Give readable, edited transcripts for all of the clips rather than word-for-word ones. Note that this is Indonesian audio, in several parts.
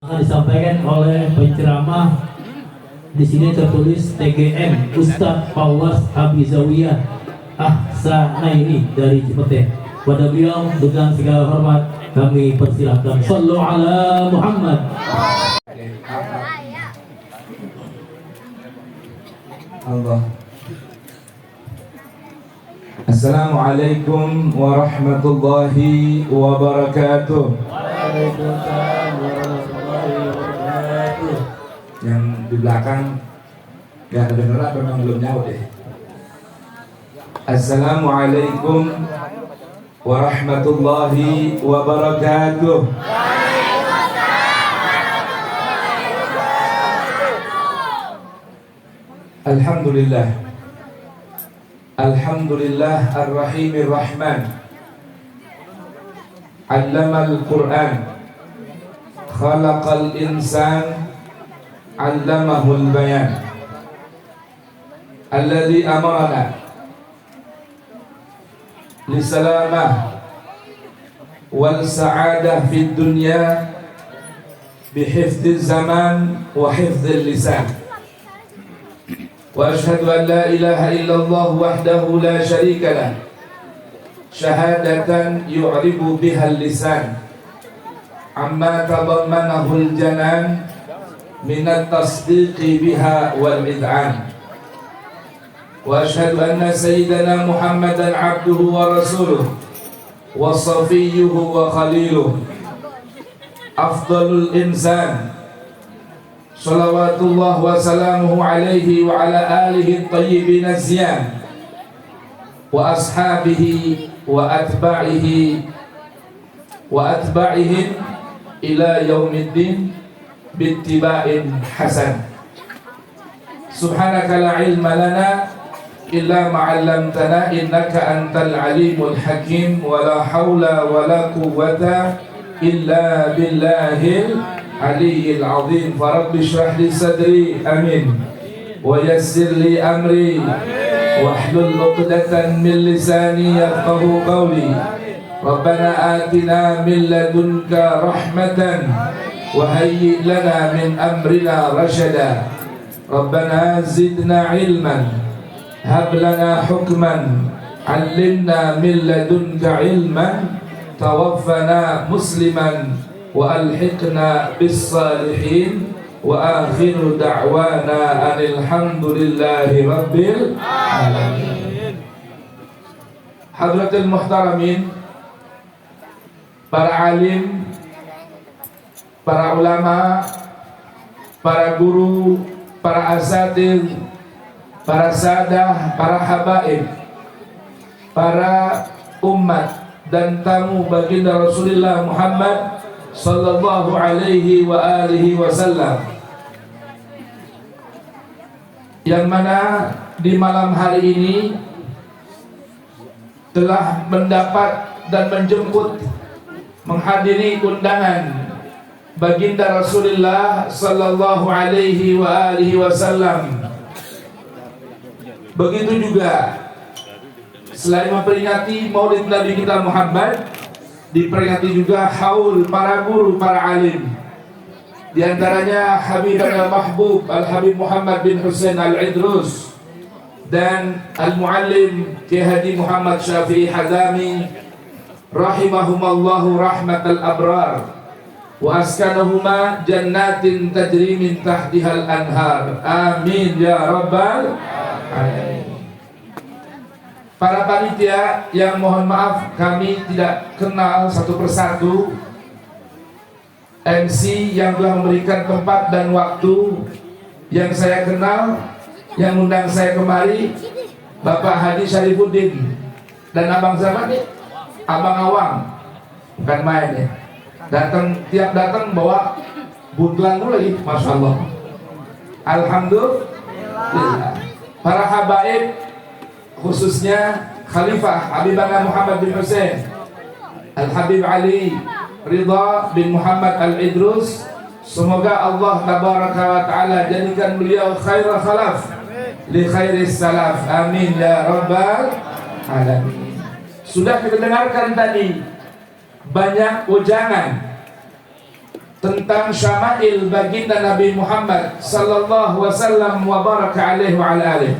Akan disampaikan oleh penceramah. Di sini tertulis TGM Ustadz Fawaz Habizawiyah Ahsanaini dari Cipete. Pada beliau dengan segala hormat kami persilahkan. Sallu ala Muhammad. Allah. Assalamualaikum warahmatullahi wabarakatuh. Waalaikumsalam warahmatullahi wabarakatuh. Yang di belakang gak kedengeran, memang belum nyaut deh. Assalamualaikum warahmatullahi wabarakatuh. Alhamdulillah. Alhamdulillah ar-rahimir rahman. Allamal Qur'an. Khalaqal insan. Allamahul bayan. Alladhi amarana lisalamah wal sa'adah fid dunya bihifdhiz zaman wa hifdhil lisan. Wa ashhadu an la ilaha illallah wahdahu la syarika lah, syahadatan yu'ribu bihal lisan amma tadammanahu al-janan minat tasdiqi biha wal id'an. Wa ashhadu anna sayyidana Muhammadan abduhu wa rasuluh wa safiyyuhu wa khaliluh, afdalul insan, salawatullah wa salamuhu alaihi wa ala alihi at-tayyibin az-ziyan wa ashabihi wa atba'ihim ila yaumiddin bittiba'in hasan. Subhanaka la ilma lana illa ma'allamtana innaka antal alimul hakim wa la hawla wa la quwwata illa billahil aliyyil azim. Farabbi shrah li sadri amin wa yassir li amri wahlul 'uqdatan min lisani yafqahu qawli. Rabbana atina min ladunka rahmatan wa hayyi' lana min amrina rashada. Rabbana zidna ilman hab lana hukman 'allimna min ladunka ilman tawaffana musliman wa alhiqna bis salihin. Wa akhiru da'wana anil hamdulillahi rabbil alamin. Hadratul muhtaramin, para alim, para ulama, para guru, para asatidz, para sadah, para habaib, para umat dan tamu baginda Rasulullah Muhammad sallallahu alaihi wa alihi wasallam, yang mana di malam hari ini telah mendapat dan menjemput menghadiri undangan baginda Rasulullah sallallahu alaihi wa alihi wasallam. Begitu juga selain memperingati Maulid Nabi kita Muhammad, diperingati juga haul para guru, para alim. Di antaranya Habibana Mahbub Al-Habib Muhammad bin Hussein Al-Idrus dan Al-Muallim Kiai Haji Muhammad Syafi'i Hazami rahimahumallahu rahmatal abrar wa askanahuma jannatin tajri min tahtihal anhar. Amin ya rabbal alamin. Para panitia yang mohon maaf kami tidak kenal satu persatu, MC yang telah memberikan tempat dan waktu yang saya kenal, yang undang saya kemari, Bapak Hadi Syarifuddin dan Abang siapa nih? Abang Awang, bukan main ya. Tiap datang bawa buntelan dulu lagi, masya Allah. Alhamdulillah. Para habaib, khususnya Khalifah Habibana Muhammad bin Hussein Al-Habib Ali Ridha bin Muhammad Al-Idrus, semoga Allah tabaraka wa ta'ala jadikan beliau khairul khalaf li khairis salaf. Amin ya rabbal alamin. Sudah kita dengarkan tadi banyak ujangan tentang syama'il baginda Nabi Muhammad sallallahu wasallam wa baraka alaihi wa ala alihi,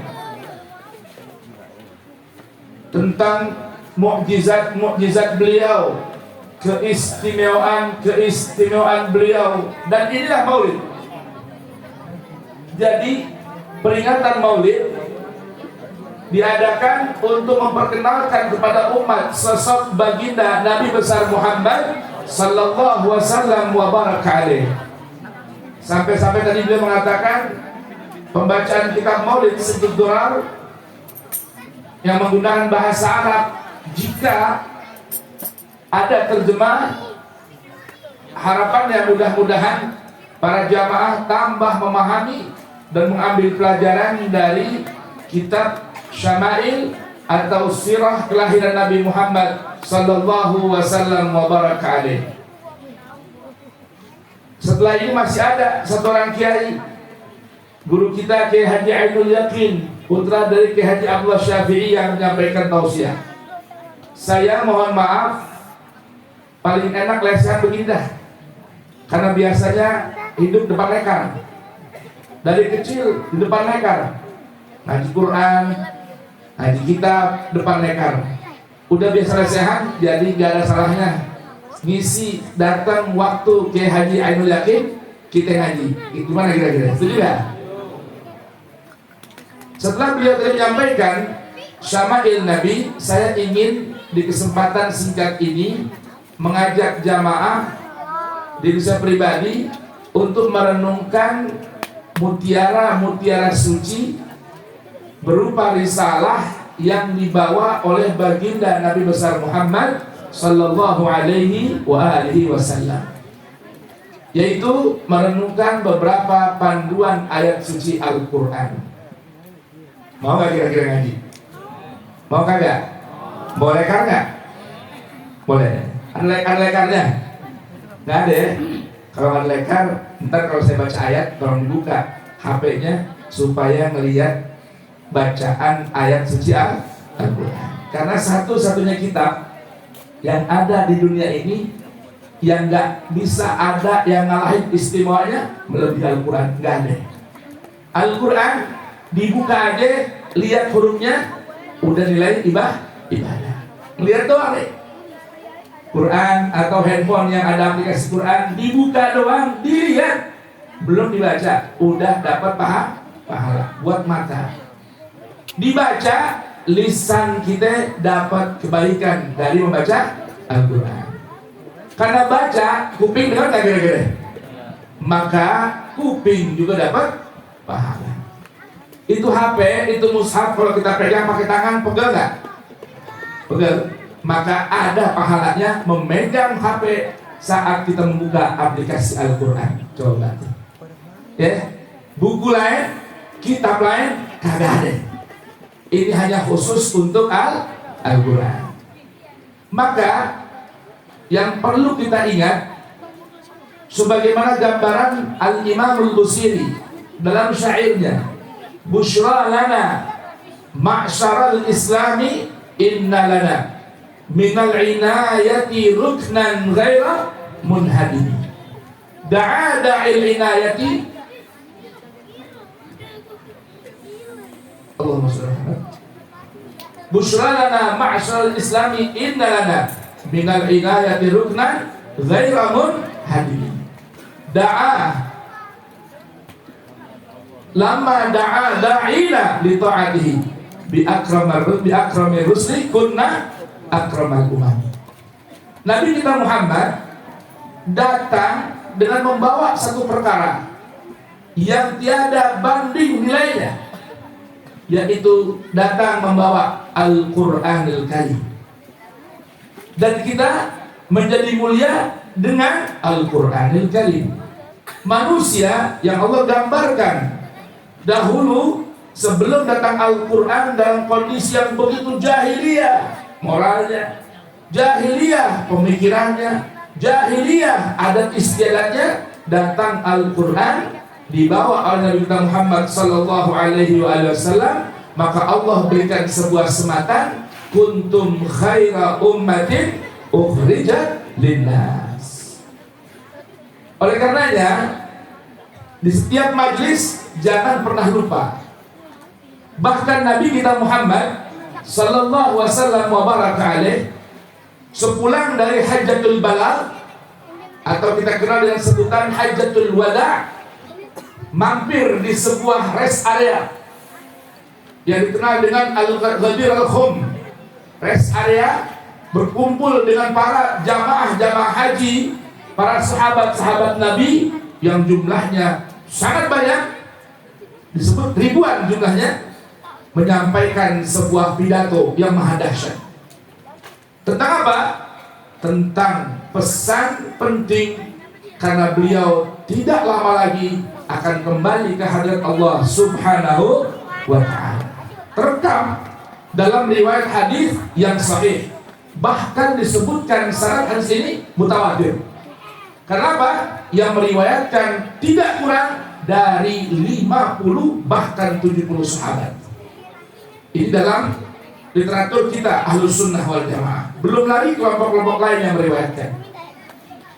tentang mukjizat beliau, keistimewaan beliau. Dan inilah Maulid. Jadi peringatan Maulid diadakan untuk memperkenalkan kepada umat sosok baginda Nabi besar Muhammad sallallahu wasallam wa baraka alaihi. Sampai-sampai tadi beliau mengatakan pembacaan kitab Maulid struktural yang menggunakan bahasa Arab, jika ada terjemah, harapannya mudah-mudahan para jamaah tambah memahami dan mengambil pelajaran dari kitab Syama'il atau sirah kelahiran Nabi Muhammad sallallahu wasallam wa baraka alaihi. Setelah ini masih ada satu orang kiai, guru kita Kiai Haji Ainul Yakin, putra dari Kiai Haji Abdullah Syafi'i, yang menyampaikan tausiah. Saya mohon maaf, paling enak lesehan begindah, karena biasanya hidup depan lekar. Dari kecil di depan lekar, ngaji Quran, ngaji kitab depan lekar. Udah biasa lesehan, jadi gak ada salahnya ngisi datang waktu Kiai Haji Ainul Yakin kita ngaji. Itu mana kira-kira? Setuju gak? Setelah beliau tadi menyampaikan Syama'il Nabi, saya ingin di kesempatan singkat ini mengajak jamaah, diri saya pribadi, untuk merenungkan mutiara-mutiara suci berupa risalah yang dibawa oleh baginda Nabi besar Muhammad sallallahu alaihi wa alihi wasallam, yaitu merenungkan beberapa panduan ayat suci Al-Quran. Mau gak kira-kira ngaji? Mau kagak? Mau lekar gak? Boleh. Ada lekarnya? Gak ada ya? Kalau ada lekar, ntar kalau saya baca ayat, tolong dibuka HP-nya supaya ngelihat bacaan ayat suci Al-Quran. Karena satu-satunya kitab yang ada di dunia ini yang gak bisa ada yang ngalahin istimewanya melebihi Al-Quran. Gak ada. Al-Quran dibuka aja, lihat hurufnya, udah nilai ibadah. Lihat doang deh. Quran atau handphone yang ada aplikasi Quran, dibuka doang, dilihat, belum dibaca, udah dapat pahala buat mata. Dibaca, lisan kita dapat kebaikan dari membaca Al-Quran. Karena baca, kuping dengar tak kira-kira? Maka kuping juga dapat pahala. Itu HP, itu mushaf, kalau kita pegang pakai tangan, pegel nggak? Pegel. Maka ada pahalanya memegang HP saat kita membuka aplikasi Al-Quran. Coba. Ya, buku lain, kitab lain, kagak ada. Ini hanya khusus untuk Al-Quran. Maka yang perlu kita ingat, sebagaimana gambaran Al-Imam Al-Busiri dalam syairnya, Bushra lana ma'syaral islami inna lana minal inayati ruknan ghaira munhadim. Da'a da'il inayati Allahumma shalli ala Bushra lana ma'syaral islami inna lana minal inayati ruknan ghaira munhadim. Da'a lama da'a da'ina li ta'atihi bi akramir rusli kunna akramal umam. Nabi kita Muhammad datang dengan membawa satu perkara yang tiada banding nilainya, yaitu datang membawa Al-Qur'anul Karim. Dan kita menjadi mulia dengan Al-Qur'anul Karim. Manusia yang Allah gambarkan dahulu sebelum datang Al-Quran dalam kondisi yang begitu jahiliyah moralnya, jahiliyah pemikirannya, jahiliyah adat istiadatnya, datang Al-Quran dibawa oleh Nabi kita Muhammad sallallahu alaihi wasallam, maka Allah berikan sebuah sematan, kuntum khaira ummatin ukhrijat linnas. Oleh karenanya, di setiap majlis jangan pernah lupa. Bahkan Nabi kita Muhammad sallallahu wasallam wa baraka alaih, sepulang dari Hajjatul Balagh atau kita kenal dengan sebutan Hajjatul Wada, mampir di sebuah rest area yang dikenal dengan Al-Ghadir Al-Khum. Rest area berkumpul dengan para jamaah haji, para sahabat-sahabat Nabi yang jumlahnya sangat banyak, disebut ribuan jumlahnya, menyampaikan sebuah pidato yang maha dahsyat. Tentang apa? Tentang pesan penting, karena beliau tidak lama lagi akan kembali ke hadirat Allah Subhanahu wa ta'ala. Terekam dalam riwayat hadis yang sahih, bahkan disebutkan sanad hadis ini mutawatir. Kenapa? Yang meriwayatkan tidak kurang dari 50 bahkan 70 sahabat. Ini dalam literatur kita Ahlus Sunnah wal Jamaah. Belum lagi kelompok-kelompok lain yang meriwayatkan.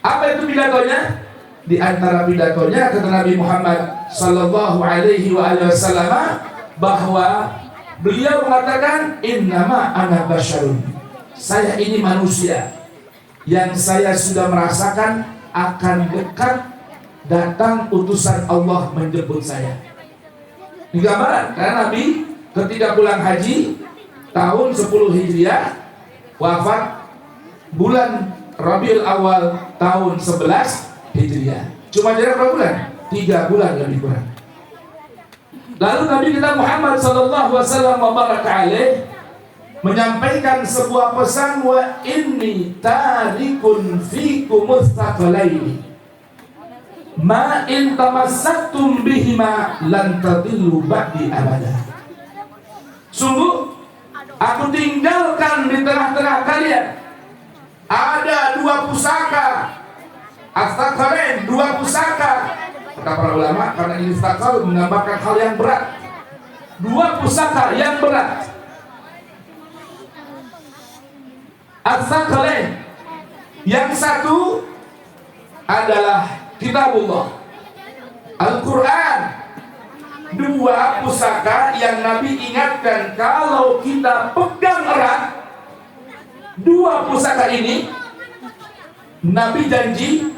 Apa itu pidatonya? Di antara pidatonya kata Nabi Muhammad sallallahu alaihi wasallam bahwa beliau mengatakan, innama ana basyarun, saya ini manusia yang saya sudah merasakan akan dekat datang utusan Allah menjemput saya. Ini gambaran, karena Nabi ketika pulang haji tahun 10 Hijriah, wafat bulan Rabiul Awal tahun 11 Hijriah. Cuma jarak berapa bulan? 3 bulan lebih kurang. Lalu Nabi kita Muhammad sallallahu wasallam wa baraka alaih menyampaikan sebuah pesan, wa inni tarikun fikum mustaqalaini ma in tamassaktum bihima lan tadillu ba'di abada. Sungguh aku tinggalkan di tengah-tengah kalian ada 2 pusaka, astaqalain, 2 pusaka. Kata para ulama, karena ini istaqal menggambarkan hal yang berat, 2 pusaka yang berat. Astaqalain, yang satu adalah kitabullah, Al-Quran. 2 pusaka yang Nabi ingatkan, kalau kita pegang erat 2 pusaka ini, Nabi janji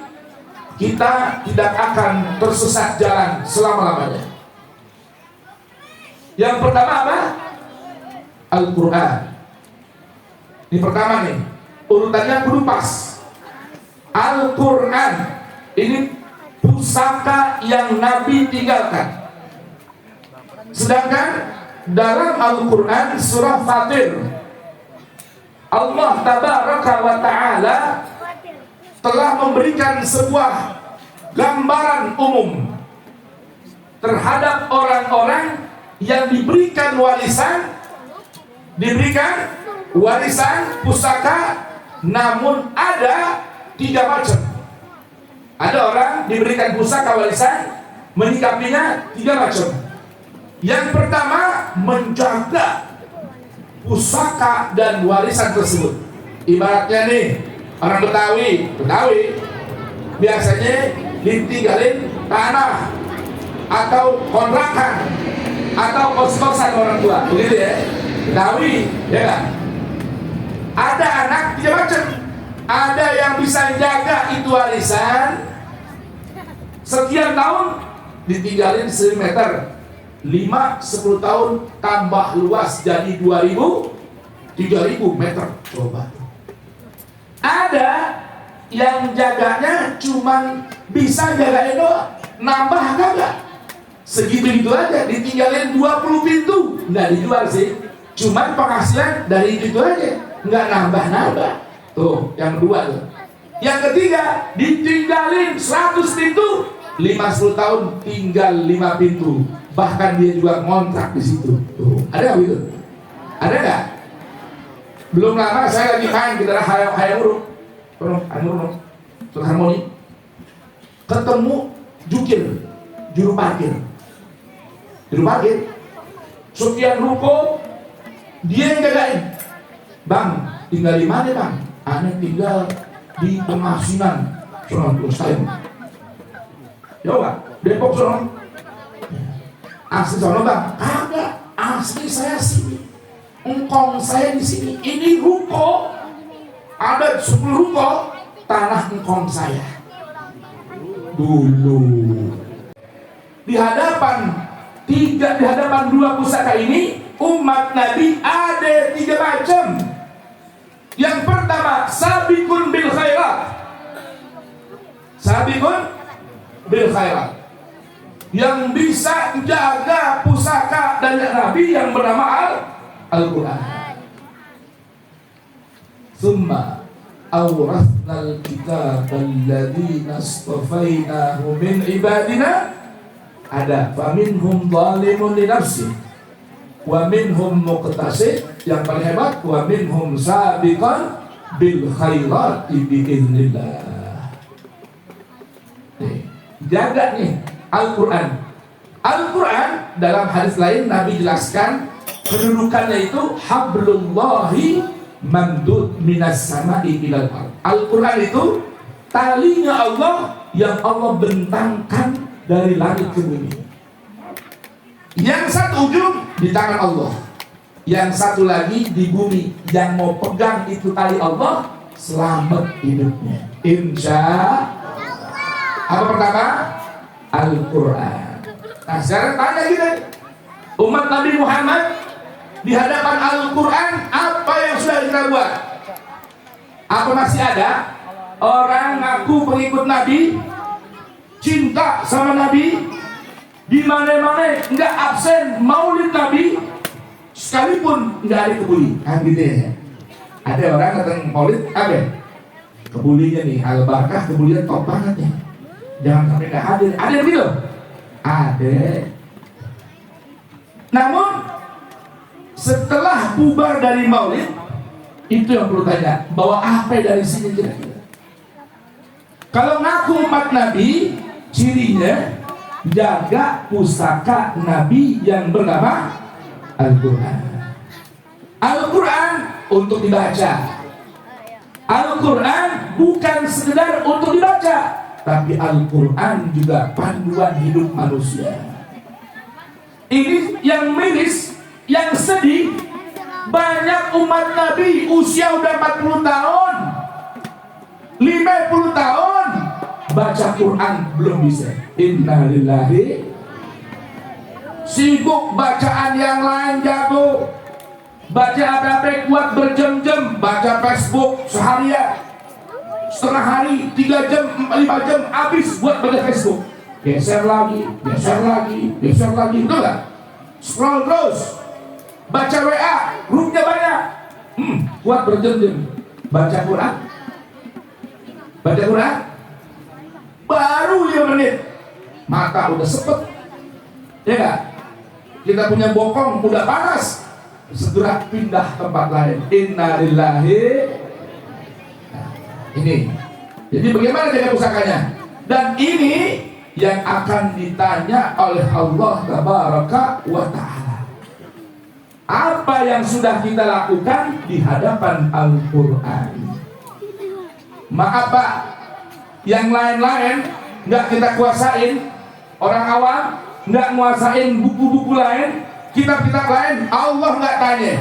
kita tidak akan tersesat jalan selama-lamanya. Yang pertama apa? Al-Quran. Ini pertama nih, urutannya kudu pas. Al-Quran ini pusaka yang Nabi tinggalkan. Sedangkan dalam Al-Quran surah Fatir, Allah tabaraka wa ta'ala telah memberikan sebuah gambaran umum terhadap orang-orang yang diberikan warisan pusaka, namun ada 3 macam. Ada orang diberikan pusaka warisan, menyikapinya 3 macam. Yang pertama, menjaga pusaka dan warisan tersebut. Ibaratnya nih, orang Betawi biasanya ditinggalin tanah atau kontrakan atau kos-kosan orang tua, begitu ya. Betawi, ya kan? Ada anak 3 macam. Ada yang bisa jaga itu warisan sekian tahun, ditinggalin 1 meter, 5-10 tahun tambah luas jadi 2.000-3.000 meter. Coba. Ada yang jaganya cuman bisa jagain doang, nambah kagak. Segitu-gitu aja, ditinggalin 20 pintu, nggak dijual sih, cuman penghasilan dari itu aja, nggak nambah-nambah. Tuh, yang kedua tuh. Yang ketiga, ditinggalin 100 pintu, 5-10 tahun tinggal 5 pintu. Bahkan dia juga ngontrak di situ. Tuh, ada gitu? Ada nggak? Belum lama saya lagi main di daerah Hayamuruk, harmoni, ketemu juru parkir, sekian ruko, dia yang jagain. Bang, tinggal di mana bang? Aneh tinggal di Pengasinan, Sunan Kudus. Jauh nggak? Depok sono. Asli sono bang? Kagak. Asli saya sini. Engkong saya di sini. Ini ruko. Ada 10 ruko. Tanah engkong saya. Dulu. Di hadapan dua pusaka ini, umat Nabi ada 3 macam. Yang pertama, sabiqun bil khairat. Sabiqun bil khairat. Yang bisa jaga pusaka dari Nabi yang bernama Al-Quran. Summa awrathnal kitab alladhina astafainahu min ibadina. Ada faminhum zalimun li nafsihi wa minhum muqtasid, yang paling hebat wa minhum sabiqan bil khairati biiznillah. Jaga nih Al-Quran. Al-Quran dalam hadis lain Nabi jelaskan kedudukannya itu hablullahi mamdud minas sama'i ilal ardh. Al-Quran itu talinya Allah yang Allah bentangkan dari langit ke bumi. Yang satu ujung di tangan Allah, yang satu lagi di bumi. Yang mau pegang itu tali Allah, selamat hidupnya, insya Allah. Apa pertama? Al-Quran. Nah sekarang tanya kita, umat Nabi Muhammad di hadapan Al-Quran, apa yang sudah kita buat? Apa masih ada orang ngaku pengikut Nabi, cinta sama Nabi, di mana-mana nggak absen maulid Nabi, sekalipun nggak ada kebuli? Kan gitu ya. Ada orang datang maulid, apa? Kebulinya nih, al-barakah kebulinya top banget nih. Jangan sampai nggak hadir. Ada gitu? Ada. Namun setelah bubar dari maulid, itu yang perlu tanya, bawa apa dari sini kira-kira? Kalau ngaku umat Nabi, cirinya jaga pusaka Nabi yang bernama Al-Quran. Al-Quran untuk dibaca. Al-Quran bukan sekedar untuk dibaca, tapi Al-Quran juga panduan hidup manusia. Ini yang miris, yang sedih, banyak umat Nabi usia udah 40 tahun, 50 tahun, baca Quran belum bisa. Innalillahi. Sibuk bacaan yang lain jago, baca apa-apa kuat berjam-jam, baca Facebook seharian, setengah hari, 3 jam, 5 jam habis buat baca Facebook. Geser lagi, betul gak? Scroll terus, baca WA, grupnya banyak, kuat berjam-jam. Baca Quran, baru 5 menit, mata udah sepet, ya gak? Kita punya bokong udah panas, segera pindah tempat lain. Innalillahi. Nah, ini. Jadi bagaimana jaga pusakanya? Dan ini yang akan ditanya oleh Allah Tabaraka wa Ta'ala. Apa yang sudah kita lakukan di hadapan Al-Quran? Maaf Pak, yang lain-lain nggak kita kuasain. Orang awam nggak nguasain buku-buku lain, kitab-kitab lain, Allah nggak tanya.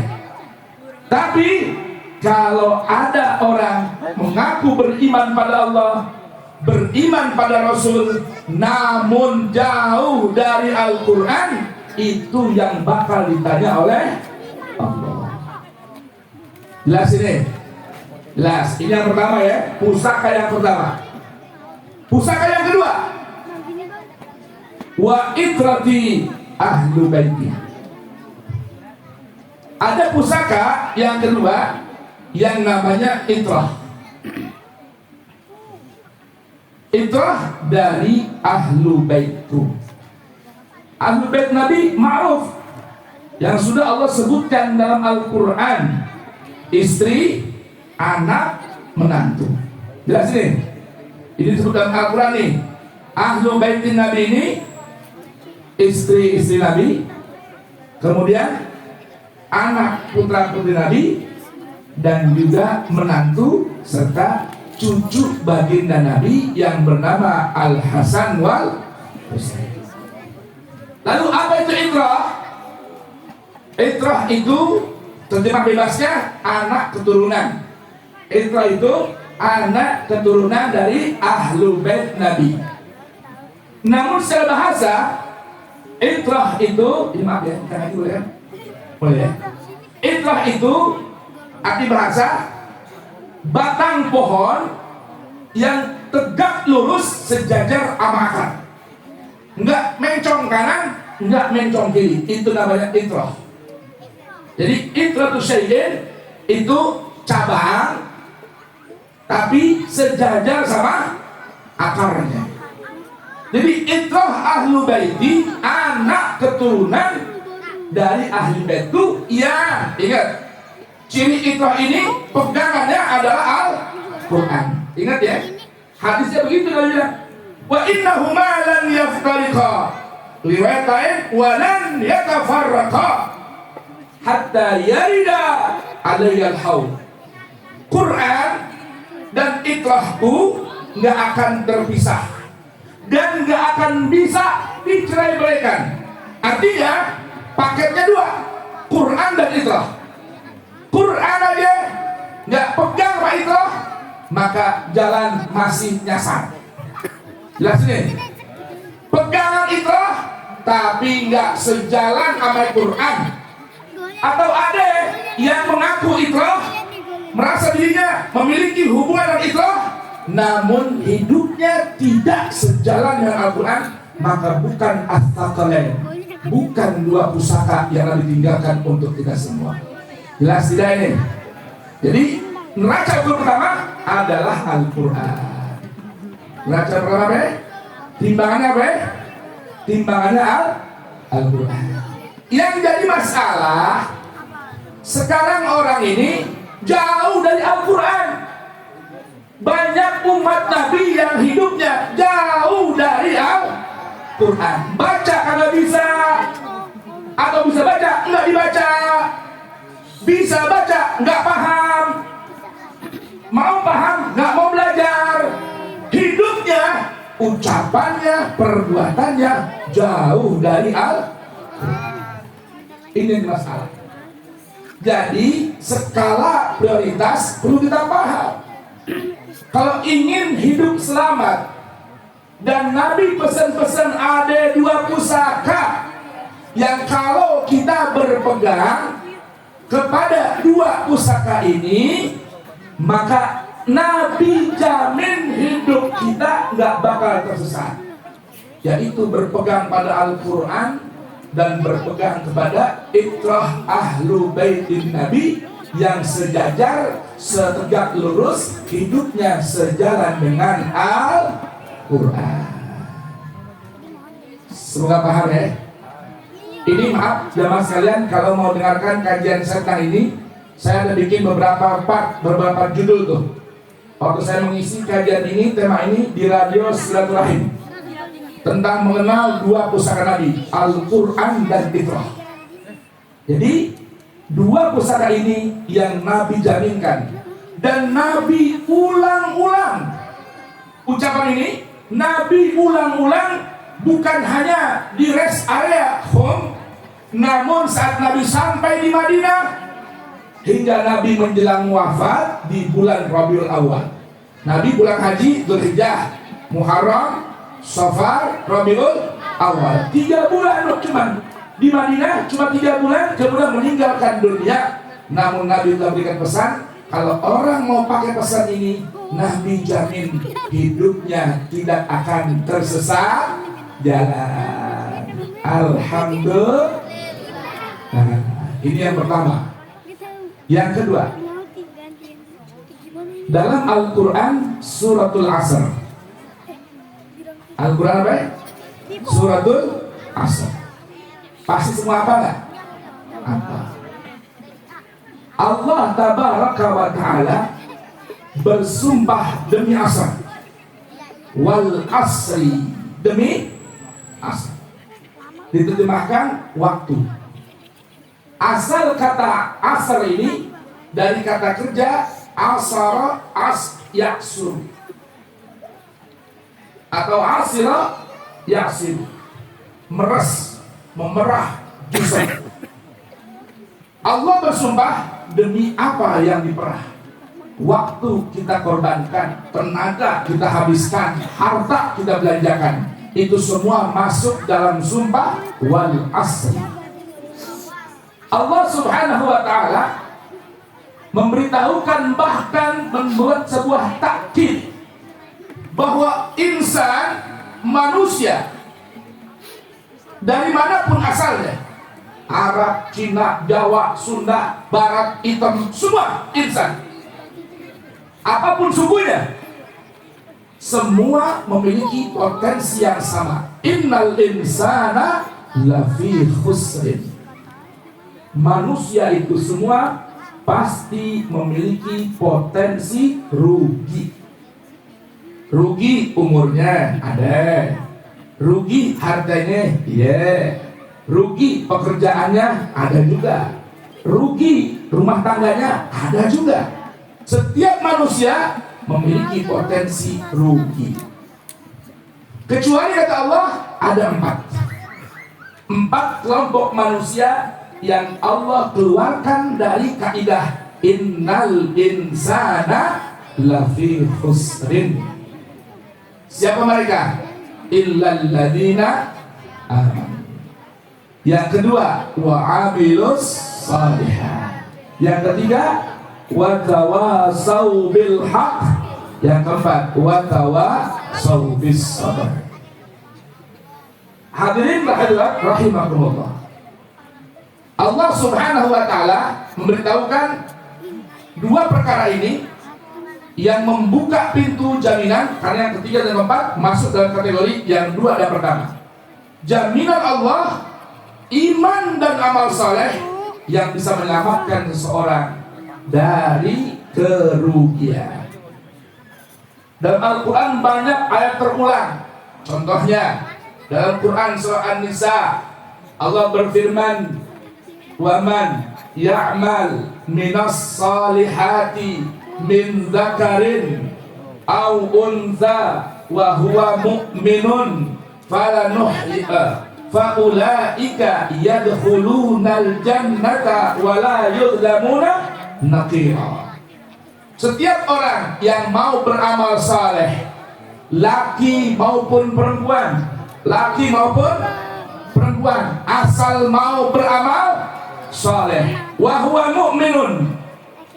Tapi kalau ada orang mengaku beriman pada Allah, beriman pada Rasul, namun jauh dari Al-Quran, itu yang bakal ditanya oleh Allah. Jelas ini? Jelas. Ini yang pertama ya, pusaka yang pertama. Pusaka yang kedua, wa itrati ahlu baiti. Ada pusaka yang kedua yang namanya itrah. Itrah dari ahlu baitu. Ahlu bait Nabi ma'ruf, yang sudah Allah sebutkan dalam Al-Quran, istri, anak, menantu. Jelas ini? Ini disebut dalam Al-Quran nih. Ahlu baitin Nabi ini istri-istri Nabi, kemudian anak putra-putri Nabi, dan juga menantu serta cucu baginda Nabi yang bernama Al-Hasan wal Husain. Lalu apa itu itrah? Itrah itu terjemah bebasnya anak keturunan. Itrah itu anak keturunan dari ahlu bait Nabi. Namun secara bahasa itrah itu, maaf ya, karena itu ya, boleh ya. Itrah itu arti bahasa batang pohon yang tegak lurus sejajar sama akar. Enggak mencong kanan, enggak mencong kiri. Itu namanya itrah. Jadi itrah itu syai'in itu cabang tapi sejajar sama akarnya. Jadi itrah ahlu baiti, anak keturunan dari ahli bait itu, ya ingat ciri itrah ini pegangannya adalah Al-Quran. Ingat ya, hadisnya begitu Nabi bilang, wa innahuma lan yaftariqa, riwayat lain wa lan yatafarraqa hatta yarida alayyal haud. Quran dan itrahku nggak akan terpisah dan nggak akan bisa dicerai-beraikan. Artinya paketnya dua, Quran dan itrah. Quran aja nggak pegang sama itrah, maka jalan masih nyasar. Jelas ini, pegangan itrah tapi nggak sejalan sama Quran. Atau ada yang mengaku itrah, merasa dirinya memiliki hubungan dengan itrah, namun hidupnya tidak sejalan dengan Al-Quran, maka bukan at-taqalain, bukan dua pusaka yang ditinggalkan untuk kita semua. Jelas tidak ini? Jadi neraca pertama adalah Al-Quran. Neraca pertama apa? Timbangannya apa? Timbangannya Al-Quran. Yang jadi masalah sekarang orang ini jauh dari Al-Quran. Banyak umat Nabi yang hidupnya jauh dari Al-Quran. Baca kagak bisa, atau bisa baca nggak dibaca, bisa baca nggak paham, mau paham nggak mau belajar. Hidupnya, ucapannya, perbuatannya jauh dari Al-Quran. Ini masalah. Jadi skala prioritas perlu kita paham. Kalau ingin hidup selamat, dan Nabi pesan-pesan ada dua pusaka yang kalau kita berpegang kepada dua pusaka ini, maka Nabi jamin hidup kita nggak bakal tersesat. Yaitu berpegang pada Al-Quran dan berpegang kepada itrah ahlu baitin Nabi yang sejajar, setegak lurus, hidupnya sejalan dengan Al-Quran. Semoga paham ya. Ini maaf jamaah sekalian, kalau mau dengarkan kajian saya tentang ini, saya ada bikin beberapa part, beberapa judul tuh. Waktu saya mengisi kajian ini, tema ini di radio Silaturahim, tentang mengenal dua pusaka Nabi, Al-Quran dan itrah. Jadi dua pusaka ini yang Nabi jaminkan, dan Nabi ulang-ulang ucapan ini. Nabi ulang-ulang bukan hanya di rest area home, namun saat Nabi sampai di Madinah hingga Nabi menjelang wafat di bulan Rabiul Awal. Nabi pulang haji Dzulhijjah, Muharram, Safar, Rabiul Awal, 3 bulan loh cuman di Madinah, cuma 3 bulan, kemudian meninggalkan dunia. Namun Nabi telah berikan pesan, kalau orang mau pakai pesan ini, Nabi jamin hidupnya tidak akan tersesat jalan. Alhamdulillah. Nah, ini yang pertama. Yang kedua, dalam Al-Quran suratul Asr. Al-Quran apa ya? Suratul Asr. Pasti semua apa enggak? Apa? Allah tabaraka wa ta'ala bersumpah demi asr. Wal asri, demi asr. Diterjemahkan waktu. Asal kata asr ini dari kata kerja asara yaksur, atau asira Yasin, meres, memerah, Yusuf. Allah bersumpah demi apa yang diperah. Waktu kita korbankan, tenaga kita habiskan, harta kita belanjakan, itu semua masuk dalam sumpah wal asri. Allah Subhanahu wa ta'ala memberitahukan, bahkan membuat sebuah takkid bahwa insan, manusia dari manapun asalnya, Arab, Cina, Jawa, Sunda, Barat, hitam, semua insan, apapun sukunya, semua memiliki potensi yang sama. Innal insana lafi khusrin. Manusia itu semua pasti memiliki potensi rugi. Rugi umurnya ada, rugi hartanya iya, rugi pekerjaannya ada juga, rugi rumah tangganya ada juga. Setiap manusia memiliki potensi rugi, kecuali kata Allah ada empat kelompok manusia yang Allah keluarkan dari kaidah innal insana lafi khusrin. Siapa mereka? Illal ladzina amanu. Yang kedua, wa amilus shalihat. Yang ketiga, wa tawasau bil haq. Yang keempat, wa tawasau bis sabr. Hadirin hadirat rahimakumullah. Allah Subhanahu wa ta'ala memberitahukan dua perkara ini yang membuka pintu jaminan, karena yang ketiga dan keempat masuk dalam kategori yang dua dan pertama. Jaminan Allah, iman dan amal saleh yang bisa menyelamatkan seseorang dari kerugian. Dalam Al-Quran banyak ayat terulang. Contohnya dalam Quran surah An-Nisa, Allah berfirman, "Waman ya'mal minas salihati min dzakarin aw untha wa huwa mu'minun falanuhyiha faulaika yadkhulunal jannata wa la yuzlamuna naqira." Setiap orang yang mau beramal saleh, laki maupun perempuan, laki maupun perempuan, asal mau beramal saleh, wa huwa mu'minun,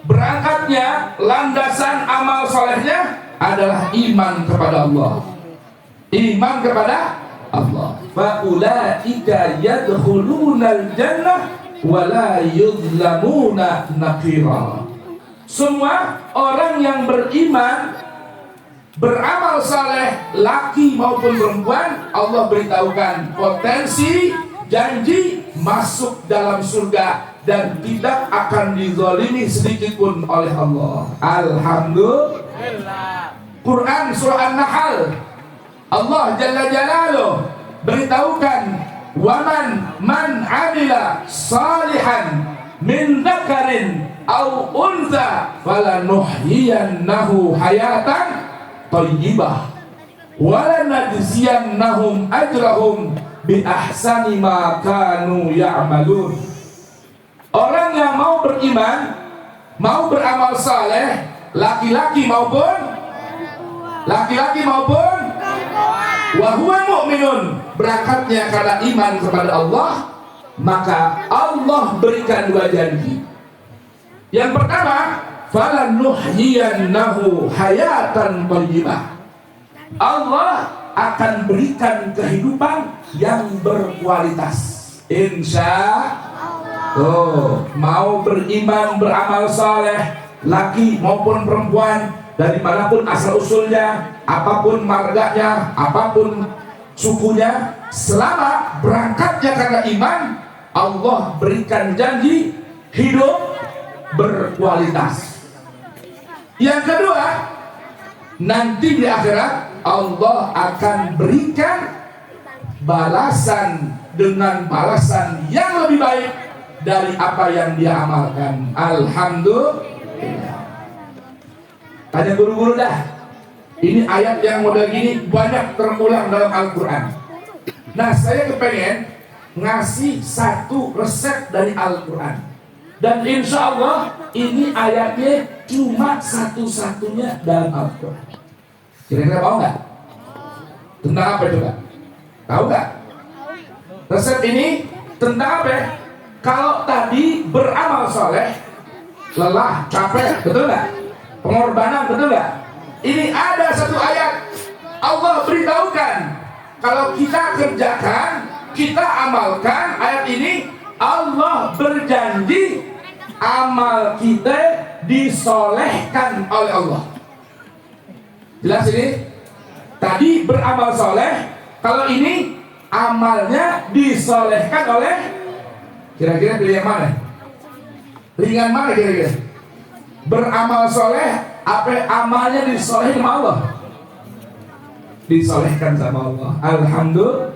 berangkatnya, landasan amal solehnya adalah iman kepada Allah. Iman kepada Allah. Faulaika yadkhulunal jannah wa la yuzlamuna naqira. Semua orang yang beriman, beramal saleh, laki maupun perempuan, Allah beritahukan potensi, janji masuk dalam surga dan tidak akan dizalimi sedikit pun oleh Allah. Alhamdulillah. Quran surah An-Nahl, Allah Jalla Jalaluh beritahukan, waman man amila salihan min dzakarin aw untha falanuhyiyannahu hayatan thayyibah wa lanajziyannahum ajrahum bi ahsani ma kanu ya'malun. Orang yang mau beriman, mau beramal saleh, laki-laki maupun wa huwa mu'minun, berangkatnya karena iman kepada Allah, maka Allah berikan dua janji. Yang pertama, falanuhyiyannahu hayatan thayyibah. Allah akan berikan kehidupan yang berkualitas. Insya Allah. Mau beriman, beramal saleh, laki maupun perempuan, dari manapun asal usulnya, apapun marganya, apapun sukunya, selama berangkatnya karena iman, Allah berikan janji hidup berkualitas. Yang kedua, nanti di akhirat Allah akan berikan balasan dengan balasan yang lebih baik dari apa yang dia amalkan. Alhamdulillah. Tanya guru-guru dah. Ini ayat yang model gini banyak terulang dalam Al-Quran. Nah, saya kepengen ngasih satu resep dari Al-Quran. Dan insya Allah ini ayatnya cuma satu-satunya dalam Al-Quran. Kira-kira mau nggak? Tentang apa coba? Tahu nggak? Resep ini tentang apa? Kalau tadi beramal soleh, lelah, capek, betul nggak? Pengorbanan, betul nggak? Ini ada satu ayat Allah beritahukan, kalau kita kerjakan, kita amalkan ayat ini, Allah berjanji amal kita disolehkan oleh Allah. Jelas ini? Tadi beramal soleh, kalau ini amalnya disolehkan oleh, kira-kira pilih yang mana? Ringan mana kira-kira? Beramal soleh, apa amalnya disolehkan sama Allah? Disolehkan sama Allah. Alhamdulillah.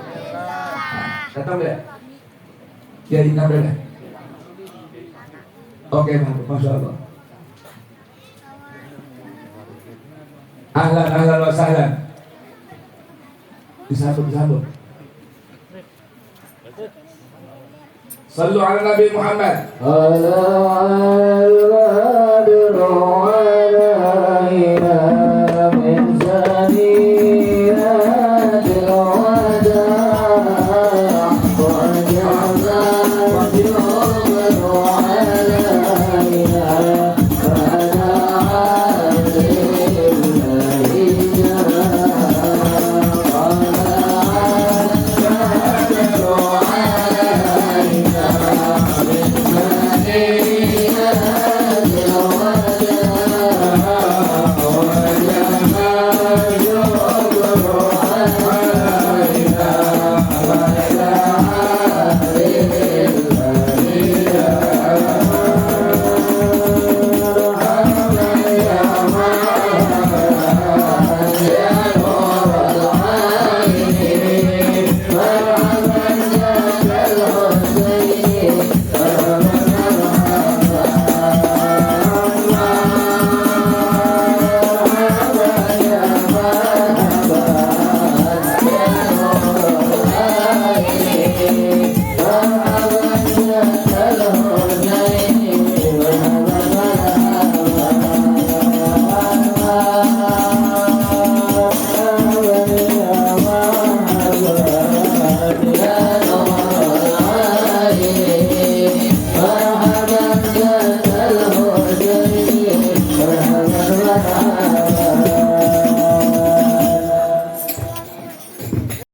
Kata nggak? Ya ingat nggak? Oke, masya Allah. Ahlan wa sahlan. Disambut. Sallu ala Nabi Muhammad. ala